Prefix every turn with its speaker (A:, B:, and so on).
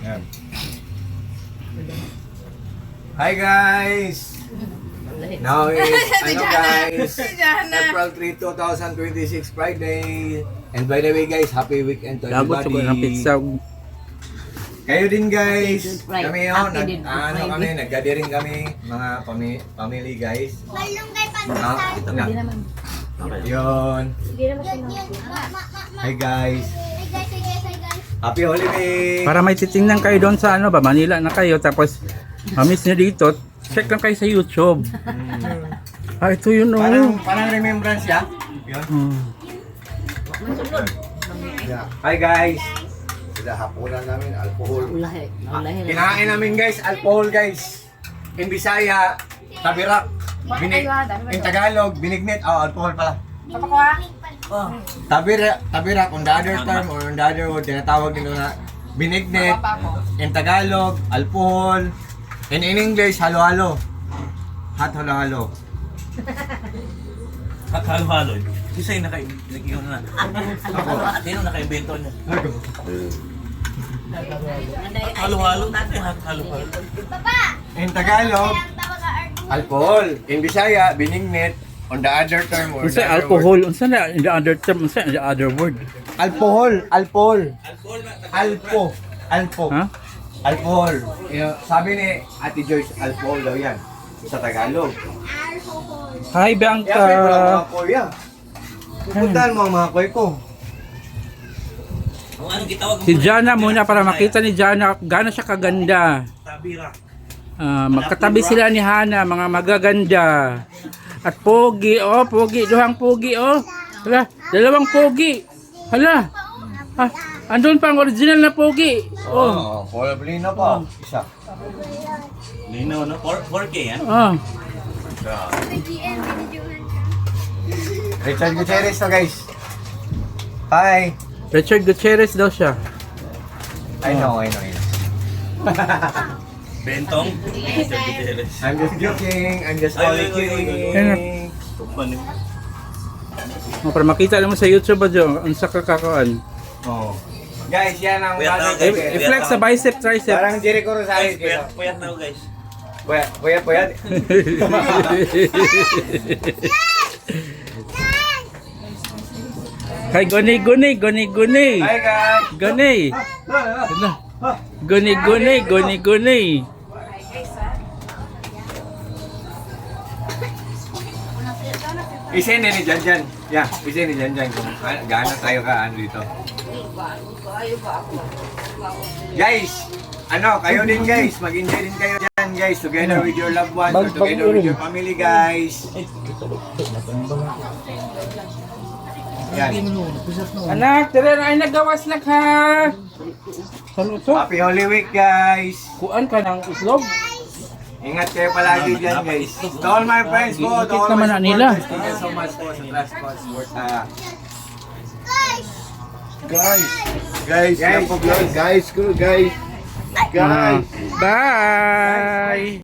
A: Yan. Hi guys! Now is, guys, April 3, 2026, Friday. And by the way guys, happy weekend to
B: Lagot sa ng
A: everybody.
B: pizza.
A: Kayo din guys.
C: Right.
A: Kami
C: Happy din po, Friday.
A: naggathering kami, mga family guys.
D: Malunggay pa
A: Ah,
D: sa
A: na.
C: Hindi naman.
A: Yun.
C: Hindi naman siya.
A: Hi guys.
D: Hi guys.
A: Happy holiday.
B: Para may titingnan kayo doon sa ano ba, Manila na kayo. Tapos, mamiss nyo dito, check lang kayo sa YouTube. Ah, ito yun oh.
A: Parang remembrance ya. Yun.
B: Hmm.
A: Hi guys.
E: Sila hapunan namin, alcohol.
C: Ulahe. Ulahe.
A: Kinain namin guys, alcohol guys. In Bisaya, tabirak. In Tagalog, binignit. Oh, alcohol pala. Tabirak, on the other term or on the other word, tinatawag nila na binignit. In Tagalog, alcohol. In English, halo-halo. Hot halo-halo.
F: At halo-halo. Isa yung nag-iwan na. Sino naka-invento niya? Halo-halo natin. Halo-halo.
A: In Tagalog, alcohol. In Bisaya, binignit. On the other term or
B: Unsa alcohol? Unsa na in the other term? Unsa in the other word?
A: Alcohol. Alpo.
B: Ha?
A: Alcohol. Sabi ni Ate Joyce, alcohol daw yan. Sa Tagalog.
B: Hi,
A: Kaya
B: Bianca.
A: mga kuya. Pupuntahan mo ang mga kuya ko.
F: Kung anong gitawag mo?
B: Si Jana muna para makita ni Jana gaano siya kaganda.
F: Tabira.
B: Magkatabi sila ni Hana, mga magaganda. At pogi, oh, pogi, duhang pogi, oh. Hala, dalawang pogi. Hala. Ah, andun pa ang original na pogi. Oh.
A: Probably na pa. Isa.
F: Lino, no? 4K yan?
B: Oh.
A: Richard Gutierrez to guys. Hi.
B: Richard Gutierrez daw siya.
A: I know.
F: Bentong?
A: I'm just joking. I'm just only kidding.
F: Tupan yun.
B: Oh, para makita naman sa YouTube ba dyan, unsa ka kakaan.
A: Oh. Guys, yan ang
F: Kuya tao,
A: bagay.
F: guys.
B: I-flex sa bicep, tricep.
A: Parang Jericho Rosales.
F: Guys, puyat na ako guys.
A: Puyat.
B: Kay guni.
A: Hi guys.
B: Guni. Hala. Guni.
A: Isin ni Janjan. Yeah, isin ni Janjan kung gaano tayo ka dito. Guys, kayo din guys, mag-enjoy din kayo dyan guys, together with your loved ones or together with your family guys. Yan.
B: Anak, tira na ay nagawas na ka. Saluto.
A: Happy Holy Week guys.
B: Kuan ka ng islog.
A: Ingat kayo palagi dyan guys. To all my friends po, to all
B: naman
A: my
B: na nila.
A: supporters, thank you so much po sa transport support.
E: Guys, yan po guys. Guys.
B: Bye.